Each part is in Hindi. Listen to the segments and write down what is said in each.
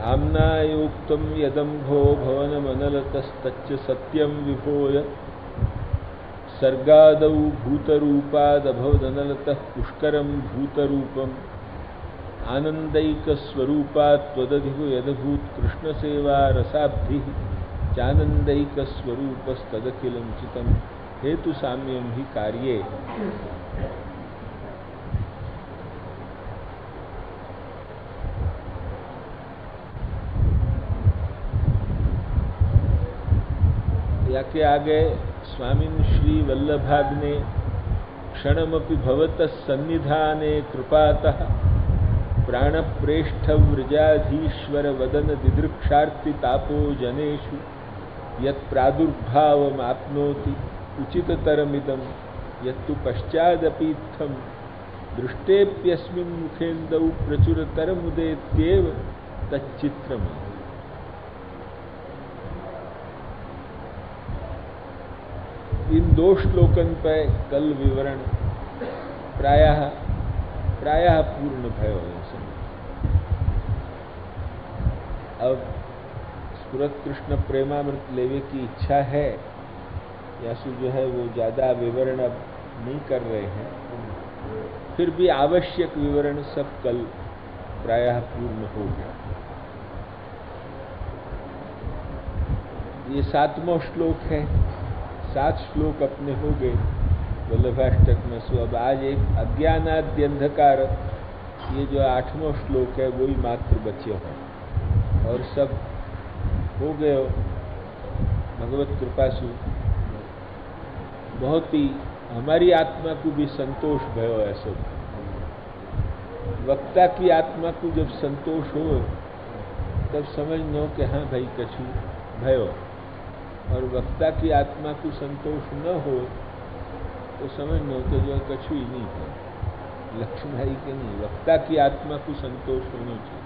आम्नायोक्तं यदम्भो भवनमनलतस्तच्च सत्यं विभोय सर्गादौ भूतरूपादभवदनलतः पुष्करं भूतरूपम् आनन्दैकस्वरूपात् त्वदधिगो यदभूत् कृष्णसेवा रसाब्धिः चानन्दैकस्वरूपस्तदखिलं चितं हेतु साम्यं हि कार्ये। याके आगे स्वामिन् श्री वल्लभाग्ने क्षणमपि भवतः सन्निधाने कृपातः प्राणप्रेष्ठव्रजाधीश्वर वदन दिदृक्षार्ति तापो जनेषु यत्प्रादुर्भावमाप्नोति उचिततरमिदं यत्तु पश्चादपीत्थं दृष्टेप्यस्मिन् मुखेन्दौ प्रचुरतरमुदेत्येव तच्चित्रम्। इन दो श्लोकन पर कल विवरण प्रायः पूर्ण भयो है। अब स्फुरत कृष्ण प्रेमामृत लेवे की इच्छा है, यासु जो है वो ज्यादा विवरण अब नहीं कर रहे हैं, फिर भी आवश्यक विवरण सब कल प्रायः पूर्ण हो गया। ये 7वां श्लोक है, 7 श्लोक अपने हो गए वल्लभाष्टक में। सो अब आज एक अज्ञानाद्यंधकार, ये जो 8वां श्लोक है वही मात्र बचे हैं और सब हो गए भगवत कृपा से। बहुत ही हमारी आत्मा को भी संतोष भयो है सब। वक्ता की आत्मा को जब संतोष हो तब समझनो कि हाँ भाई कछु भयो, और वक्ता की आत्मा को संतोष न हो तो समझनो कि जो कछु ही नहीं है, लक्ष्मण भाई के नहीं, वक्ता की आत्मा को संतोष होनी चाहिए।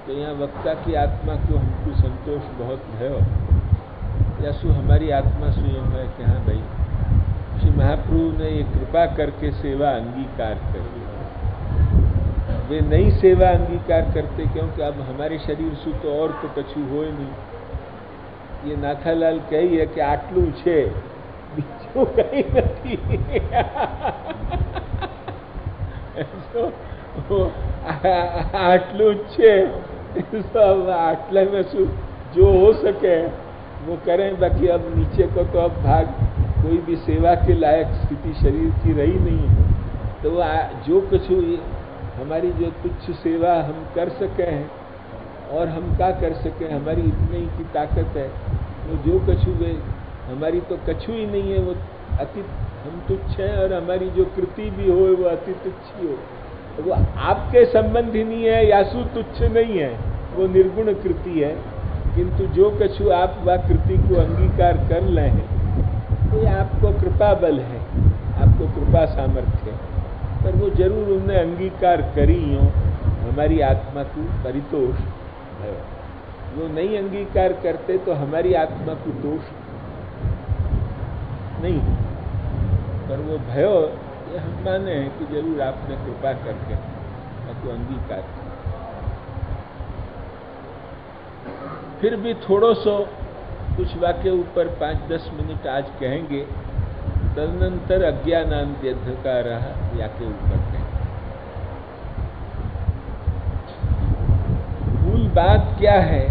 तो यहाँ वक्ता की आत्मा को हमको संतोष बहुत भयो, या सु हमारी आत्मा स्वयं है कि हाँ भाई श्री महाप्रभु ने ये कृपा करके सेवा अंगीकार करी। वे नई सेवा अंगीकार करते क्योंकि अब हमारे शरीर से तो और तो कछु हो ही नहीं। ये नाथालाल कही है कि आटलू छे बीजू कहीं नहीं। आटलू छे आटले में जो हो सके वो करें, बाकी अब नीचे को तो अब भाग कोई भी सेवा के लायक स्थिति शरीर की रही नहीं है। तो जो कुछ हमारी जो तुच्छ सेवा हम कर सके हैं, और हम क्या कर सके, हमारी इतनी ही की ताकत है। वो जो कछु वे हमारी तो कछु ही नहीं है, वो अति हम तुच्छ हैं, और हमारी जो कृति भी हो वो अति तुच्छ ही हो। वो आपके संबंधी नहीं है, यासु तुच्छ नहीं है, वो निर्गुण कृति है। किंतु जो कछु आप वह कृति को अंगीकार कर लें, ये आपको कृपा बल है, आपको कृपा सामर्थ्य है। पर वो जरूर उनने अंगीकार करी हो, हमारी आत्मा को परितोष है। वो नहीं अंगीकार करते तो हमारी आत्मा को दोष नहीं, पर वो भयो ये हम माने हैं कि जरूर आपने कृपा करके आपको अंगीकार किया। फिर भी थोड़ो सो कुछ वाक्य ऊपर 5-10 मिनट आज कहेंगे, तदनंतर अज्ञानाद्यंधकार या के ऊपर कहेंगे। मूल बात क्या है,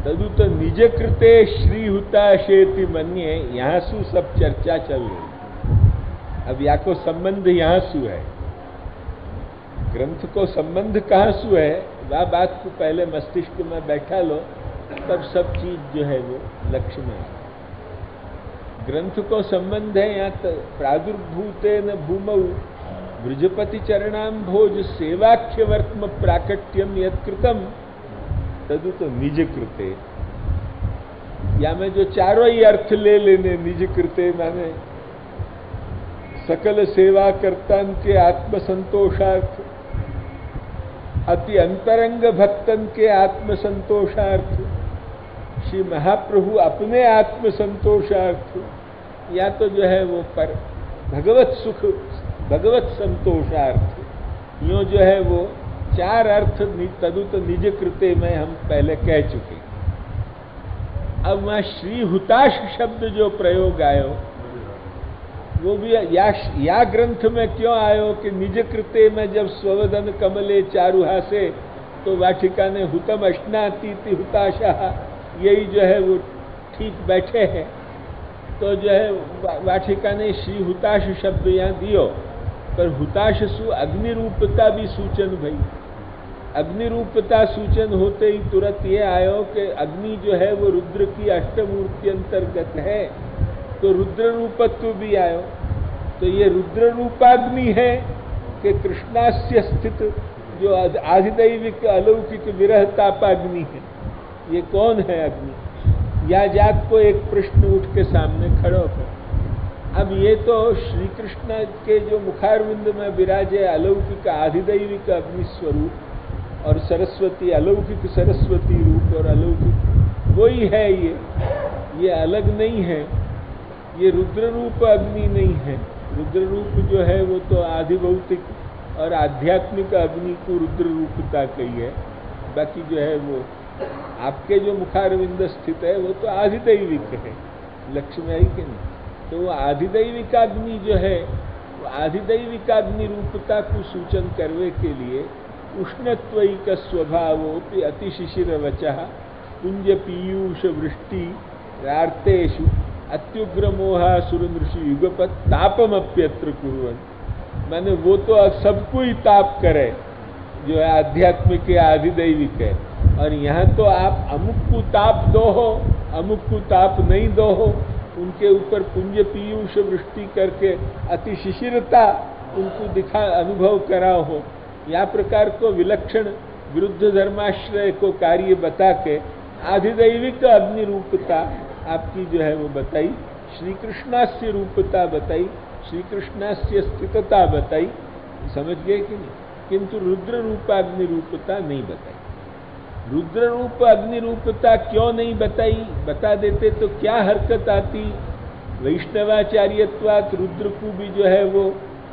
तदु तो निज कृते श्रीहुताशेति मन्ये, यहाँ सु सब चर्चा चल रही। अब या को संबंध यहाँ सु है, ग्रंथ को संबंध कहाँ सु है, वह बात को पहले मस्तिष्क में बैठा लो, तब सब चीज जो है वो लक्ष्य में है। ग्रंथ को संबंध है यहाँ तो प्रादुर्भूतेन भूमौ वृजपति चरणाम्भोज सेवाख्य वर्तम प्राकट्यम यत्कृतम तदु तो निज कृते। या में जो चारों ही अर्थ ले लेने, निज कृते माने सकल सेवा कर्तन के आत्मसंतोषार्थ, अति अंतरंग भक्तन के आत्मसंतोषार्थ, श्री महाप्रभु अपने आत्मसंतोषार्थ, या तो जो है वो पर भगवत सुख भगवत संतोषार्थ, यो जो है वो चार अर्थ तदुत निज कृते में हम पहले कह चुके। अब वहां श्री हुताश शब्द जो प्रयोग आयो वो भी या ग्रंथ में क्यों आयो कि निज कृते में जब स्ववदन कमले चारुहासे तो वाटिका ने हुतम अश्नातीति हुताशा, यही जो है वो ठीक बैठे हैं। तो जो है वाटिका ने श्री हुताश शब्द यहाँ दियो, पर हुताश सु अग्निरूपता भी सूचन भई। अग्निरूपता सूचन होते ही तुरंत ये आयो कि अग्नि जो है वो रुद्र की अष्टमूर्ति अंतर्गत है, तो रुद्र रूपत्व भी आयो। तो ये रुद्र रूपाग्नि है कि कृष्णास्य स्थित जो आधिदैविक अलौकिक विरह तापाग्नि है, ये कौन है अग्नि? या जात को एक प्रश्न उठ के सामने खड़ो कर। अब ये तो श्री कृष्ण के जो मुखारविंद में विराजे अलौकिक आधिदैविक अग्नि स्वरूप और सरस्वती अलौकिक सरस्वती रूप और अलौकिक वही है, ये अलग नहीं है। ये रुद्र रूप अग्नि नहीं है। रुद्र रूप जो है वो तो आधिभौतिक और आध्यात्मिक अग्नि को रुद्र रूपता कही है। बाकी जो है वो आपके जो मुखारविंद स्थित है वो तो आधिदैविक है, लक्ष्य में आई कि नहीं। तो वो आधिदैविकाग्नि जो है वो आधिदैविकाग्नि रूपता को सूचन करने के लिए उष्णत्वैक स्वभावोपि अतिशिशिर वचः कुंज पीयूष वृष्टि रार्तेषु अत्युग्र मोहा सुरनृषि युगपत तापमप्यत्र कुर्वन्। माने वो तो सबको ही ताप करे जो है आध्यात्मिक या आधिदैविक है, और यहाँ तो आप अमुक को ताप दो हो, अमुक को ताप नहीं दो हो, उनके ऊपर पुंज पीयूष वृष्टि करके अति शिशिरता उनको दिखा अनुभव कराओ हो, या प्रकार को विलक्षण विरुद्ध धर्माश्रय को कार्य बता के आधिदैविक अग्नि रूपता आपकी जो है वो बताई, श्री कृष्णास्य रूपता बताई, श्री कृष्णास्य स्थितता बताई, समझ गए कि नहीं। किंतु रुद्र रूपाग्नि रूपता नहीं बताई। रुद्र रूप अग्नि रूपता क्यों नहीं बताई? बता देते तो क्या हरकत आती। वैष्णवाचार्यत्वात् रुद्र को भी जो है वो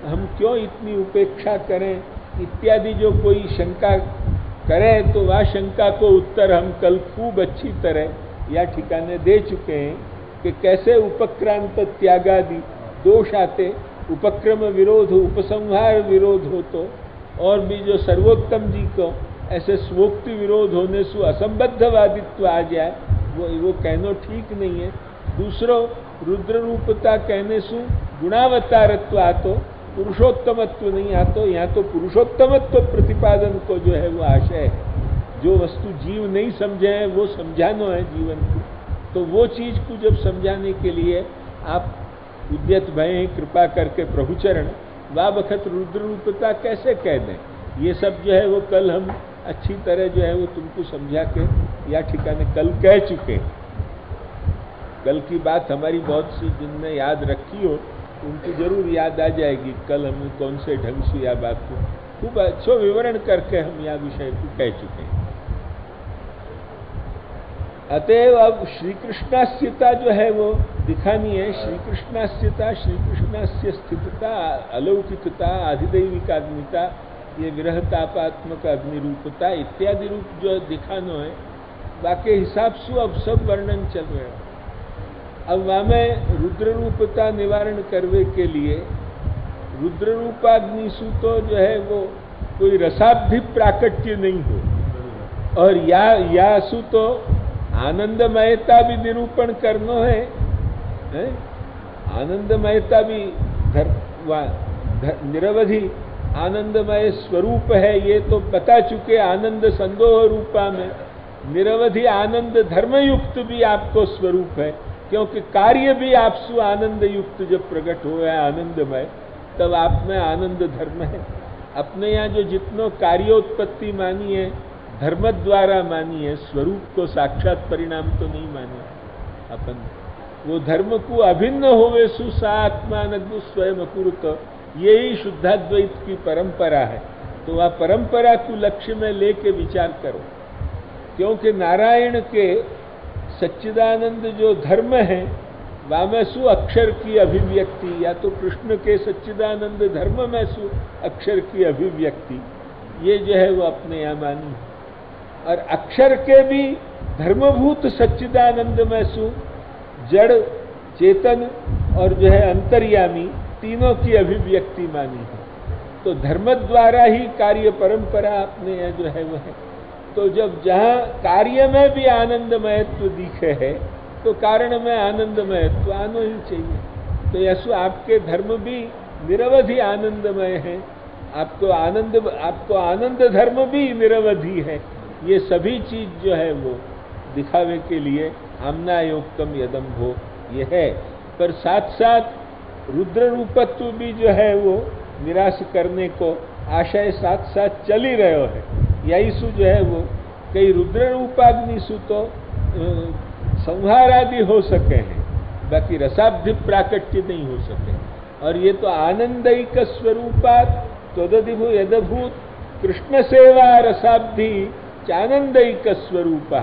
हम क्यों इतनी उपेक्षा करें इत्यादि जो कोई शंका करे, तो वह शंका को उत्तर हम कल खूब अच्छी तरह या ठिकाने दे चुके हैं कि कैसे उपक्रांत त्यागादि दोष आते, उपक्रम विरोध उपसंहार विरोध हो तो, और भी जो सर्वोत्तम जी को ऐसे स्वोक्ति विरोध होने से असंबद्धवादित्व आ जाए, वो कहना ठीक नहीं है। दूसरों रुद्र रूपता कहने से गुणावतारत्व आतो, पुरुषोत्तमत्व नहीं आतो। यहाँ तो पुरुषोत्तमत्व प्रतिपादन को जो है वो आशय है। जो वस्तु जीव नहीं समझे हैं वो समझाना है जीवन को, तो वो चीज को जब समझाने के लिए आप उद्यत भय कृपा करके प्रभुचरण वा बखत रुद्र रूपता कैसे कह दें। ये सब जो है वो कल हम अच्छी तरह जो है वो तुमको समझा के या ठिकाने कल कह चुके। कल की बात हमारी बहुत सी जिनने याद रखी हो उनको जरूर याद आ जाएगी। कल हम कौन से ढंग से यह बात को खूब अच्छा विवरण करके हम यह विषय को कह चुके हैं। अतएव अब श्री कृष्णास्यता जो है वो दिखानी है। श्री कृष्णास्यता, श्री कृष्णास्य स्थितता, अलौकिकता, आधिदैविकाग्निता, ये विरहतापात्मक अग्निरूपता इत्यादि रूप जो दिखाना है, बाकी हिसाब से अब सब वर्णन चल रहे हैं। अब वहाँ में रुद्र रूपता निवारण करने के लिए रुद्र रूपाग्नि सु तो जो है वो कोई रसाब्धि प्राकट्य नहीं हो, और या सु तो आनंदमयता भी निरूपण करना है, आनंदमयता भी निरवधि आनंदमय स्वरूप है, ये तो बता चुके। आनंद संदोह रूपा में निरवधि आनंद धर्मयुक्त भी आपको स्वरूप है, क्योंकि कार्य भी आपसु आनंद युक्त जब प्रकट हुआ है आनंदमय, तब आप में आनंद धर्म है। अपने यहाँ जो जितनों कार्योत्पत्ति मानी है धर्म द्वारा मानी है, स्वरूप को साक्षात परिणाम तो नहीं माने अपन। वो धर्म को अभिन्न होवे सुसा आत्मानंद स्वयं अकुरुत, यही शुद्धाद्वैत की परंपरा है। तो वह परंपरा को लक्ष्य में लेके विचार करो, क्योंकि नारायण के सच्चिदानंद जो धर्म है वामे सु अक्षर की अभिव्यक्ति, या तो कृष्ण के सच्चिदानंद धर्म में सु अक्षर की अभिव्यक्ति, ये जो है वो अपने यहाँ मानी है। और अक्षर के भी धर्मभूत सच्चिदानंदमय सु जड़ चेतन और जो है अंतर्यामी तीनों की अभिव्यक्ति मानी है। तो धर्म द्वारा ही कार्य परंपरा अपने यहाँ जो है वो है। तो जब जहाँ कार्य में भी आनंदमयत्व दिखे है तो कारण में आनंदमयत्व आना ही चाहिए। तो यसु आपके धर्म भी निरवधि आनंदमय है, आपको आनंद धर्म भी निरवधि है। ये सभी चीज जो है वो दिखावे के लिए आम्नायोक्तम यदम्भो ये है। पर साथ साथ रुद्र रूपत्व भी जो है वो निराश करने को आशय साथ साथ चल ही रहे है। यही सु जो है वो कई रुद्र रूपाग्नि सु तो संहार आदि हो सके हैं, बाकी रसाब्धि प्राकट्य नहीं हो सके। और ये तो आनंदिक स्वरूपात त्वदधिभु यदभूत कृष्ण सेवा रसाब्धि चानंदिक स्वरूप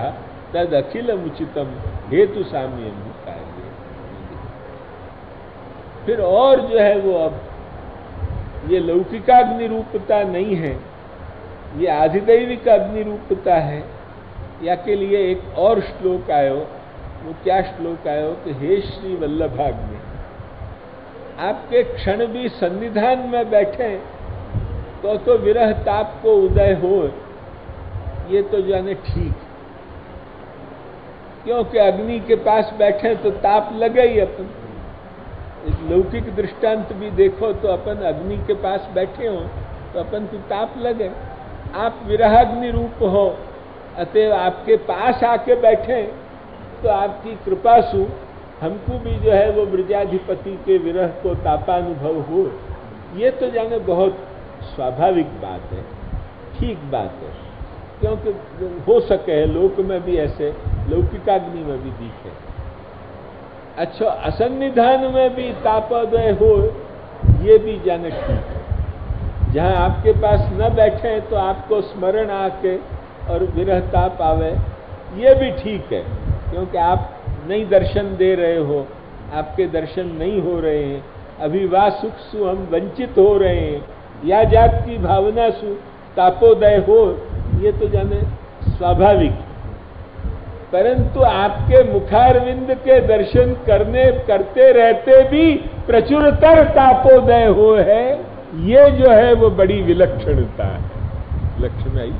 तद अखिल मुचितम हेतु साम्यम कार्य। फिर और जो है वो अब ये लौकिकाग्नि रूपता नहीं है, ये आधिदैविक अग्नि रूपता है। या के लिए एक और श्लोक आयो, वो क्या श्लोक आयो कि हे श्री वल्लभाग्नि, आपके क्षण भी सन्निधान में बैठे तो विरह ताप को उदय हो, ये तो जाने ठीक। क्योंकि अग्नि के पास बैठे तो ताप लगे ही। अपन एक लौकिक दृष्टांत भी देखो तो अपन अग्नि के पास बैठे हो तो अपन को ताप लगे। आप विरहाग्नि रूप हो, अतएव आपके पास आके बैठे तो आपकी कृपा सु हमको भी जो है वो ब्रजाधिपति के विरह को तापानुभव हो। ये तो जाने बहुत स्वाभाविक बात है, ठीक बात है। क्योंकि हो सके लोक में भी ऐसे, लौकिकाग्नि में भी दिखे। अच्छा, असन्निधान में भी तापोदय हो, ये भी जाने ठीक है। जहाँ आपके पास न बैठे तो आपको स्मरण आके और विरह ताप आवे, ये भी ठीक है। क्योंकि आप नहीं दर्शन दे रहे हो, आपके दर्शन नहीं हो रहे हैं, अभी वाह सुख सु हम वंचित हो रहे हैं, या जात की भावना सु तापोदय हो, ये तो जाने स्वाभाविक। परंतु आपके मुखारविंद के दर्शन करते रहते भी प्रचुरतर तापोदय हो है, ये जो है वो बड़ी विलक्षणता है। लक्षण आई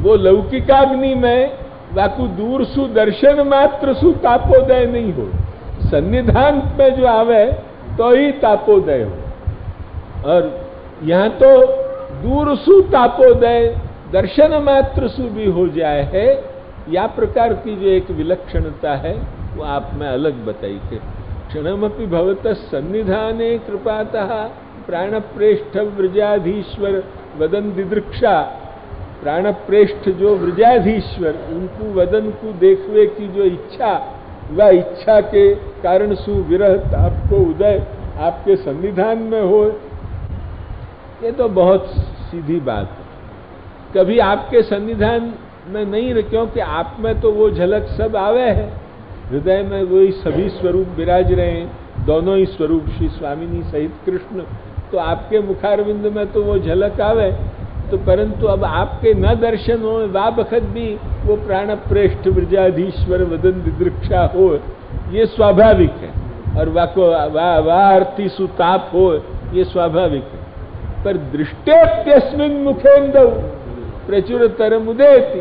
वो लौकिकाग्नि में वाकु दूर सु दर्शन मात्र सु तापोदय नहीं हो, सन्निधान में जो आवे तो ही तापोदय हो। और यहां तो दूर सु तापोदय दर्शन मात्र सु भी हो जाए है, या प्रकार की जो एक विलक्षणता है वो आप में अलग बताई के। क्षणमपि भवतः सन्निधाने कृपातः प्राणप्रेष्ठ व्रजाधीश्वर वदन दिदृक्षा। प्राणप्रेष्ठ जो व्रजाधीश्वर, उनको वदन को देखने की जो इच्छा, वह इच्छा के कारण सु विरह आपको उदय आपके सन्निधान में हो, ये तो बहुत सीधी बात है। कभी आपके सन्निधान में नहीं रहे, क्योंकि आप में तो वो झलक सब आवे है, हृदय में वही सभी स्वरूप विराज रहे हैं, दोनों ही स्वरूप श्री स्वामिनी सहित कृष्ण, तो आपके मुखारविंद में तो वो झलक आवे। तो परंतु अब आपके न दर्शन हो, वा बखत भी वो प्राणप्रेष्ठ व्रजाधीश्वर वदन दिदृक्षा हो, ये स्वाभाविक है। और वा अर्थी सुताप हो, ये स्वाभाविक है। पर दृष्टेत्यस्मिन् मुखेन्दौ प्रचुरतरम् उदेति,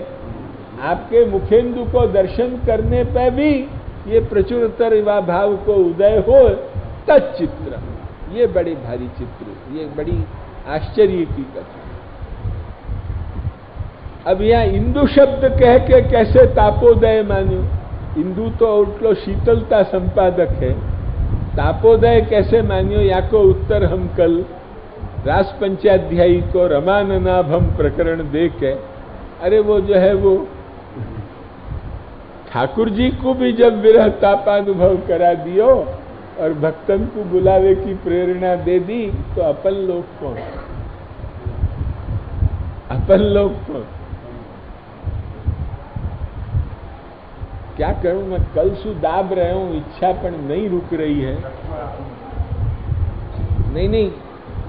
आपके मुखेन्दु को दर्शन करने पर भी ये प्रचुरतर वा भाव को उदय हो, तच्चित्र, ये बड़ी भारी चित्र, ये बड़ी आश्चर्य की कथा। अब यहाँ इंदु शब्द कह के कैसे तापोदय मान्यो? इंदु तो उठलो शीतलता संपादक है, तापोदय कैसे मान्यो? या को उत्तर हम कल रास पंचाध्यायी को रमाननाभम प्रकरण दे के, अरे वो जो है वो ठाकुर जी को भी जब विरह तापानुभव करा दियो और भक्तन को बुलावे की प्रेरणा दे दी, तो अपन लोग कौन? अपन लोग कौन? क्या करूं मैं, कल सु दाब रहे हूं, इच्छा पण नहीं रुक रही है। नहीं,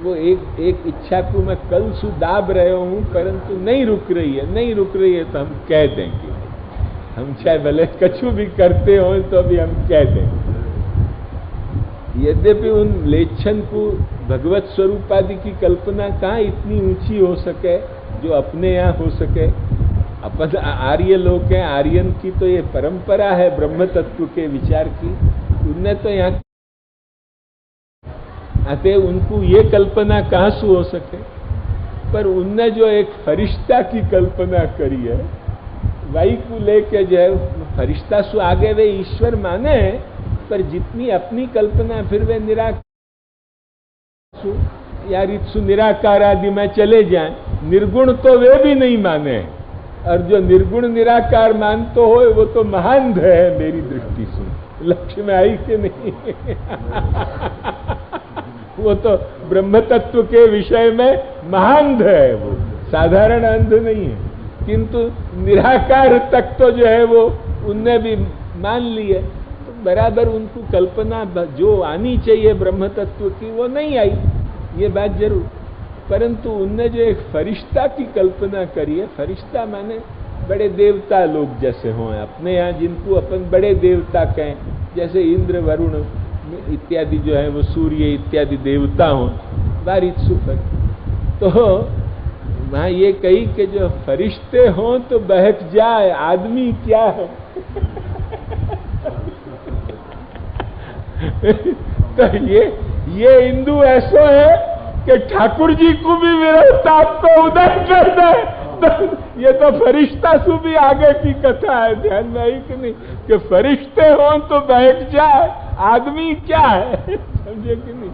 वो एक इच्छा को मैं कल से दाब रहे हूं, परंतु नहीं रुक रही है, तो हम कह देंगे, हम चाहे भले कछु भी करते हो तो भी हम कह देंगे। यद्यपि उन लेच्छन को भगवत स्वरूप आदि की कल्पना कहाँ इतनी ऊंची हो सके जो अपने यहाँ हो सके। अपन आर्य लोग हैं, आर्यन की तो ये परंपरा है ब्रह्म तत्व के विचार की, उनने तो यहाँ आते उनको ये कल्पना कहाँ से हो सके। पर उनने जो एक फरिश्ता की कल्पना करी है, वही को लेके जो है फरिश्ता से आगे वे ईश्वर माने, पर जितनी अपनी कल्पना फिर वे निराकार आदि में चले जाएं, निर्गुण तो वे भी नहीं माने, और जो निर्गुण निराकार मानतो हो वो तो महान है मेरी दृष्टि से। लक्ष्य में आई कि नहीं? वो तो ब्रह्म तत्व के विषय में महान है, वो साधारण अंध नहीं है, किंतु निराकार तक तो जो है वो उनने भी मान लिए, तो बराबर उनको कल्पना जो आनी चाहिए ब्रह्म तत्व की वो नहीं आई, ये बात जरूर। परंतु उनने जो एक फरिश्ता की कल्पना करी है, फरिश्ता माने बड़े देवता लोग जैसे हों अपने यहाँ, जिनको अपन बड़े देवता कहें, जैसे इंद्र वरुण इत्यादि जो है वो सूर्य इत्यादि देवता हों, बारिश सुपर। तो वहाँ ये कही कि जो फरिश्ते हों तो बहक जाए, आदमी क्या है? तो ये हिंदू ऐसा है कि ठाकुर जी को भी विरोध आपको उदय कर दे, तो ये तो फरिश्ता से भी आगे की कथा है। ध्यान में आई कि नहीं कि फरिश्ते हो तो बैठ जाए, आदमी क्या है? समझे कि नहीं?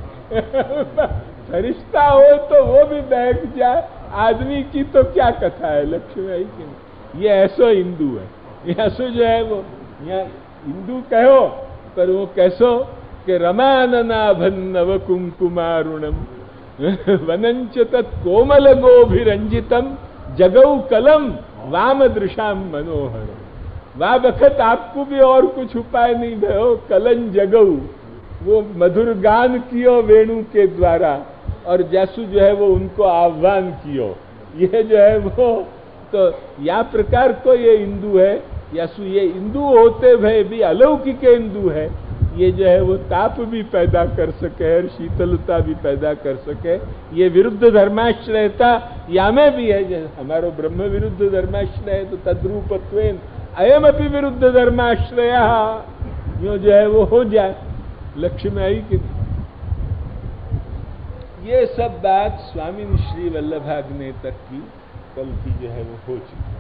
फरिश्ता हो तो वो भी बैठ जाए, आदमी की तो क्या कथा है? लक्ष्य में आई कि नहीं? ये ऐसो हिंदू है, ये ऐसो जो है वो यहाँ हिंदू कहो, पर वो कैसो कि रमाननाभन्नव कुंकुमारुणम वनंच तत् कोमल गोभिरंजितम जगौ कलम वाम दृशाम मनोहर। वाह बखत आपको भी और कुछ उपाय नहीं भयो, कलन जगऊ, वो मधुर गान कियो वेणु के द्वारा, और जैसु जो है वो उनको आह्वान कियो। ये जो है वो तो या प्रकार को ये हिंदू है, यासु ये हिंदू होते हुए भी अलौकिक हिंदू है। ये जो है वो ताप भी पैदा कर सके और शीतलता भी पैदा कर सके। ये विरुद्ध धर्माश्रयता या में भी है, जैसे हमारो ब्रह्म विरुद्ध धर्माश्रय है तो तद्रूपत्वेन अयम अपनी विरुद्ध धर्माश्रय, यो जो है वो हो जाए। लक्ष्य में आई कि नहीं? ये सब बात स्वामी श्री वल्लभाग्नि तक की कल की जो है वो हो चुकी।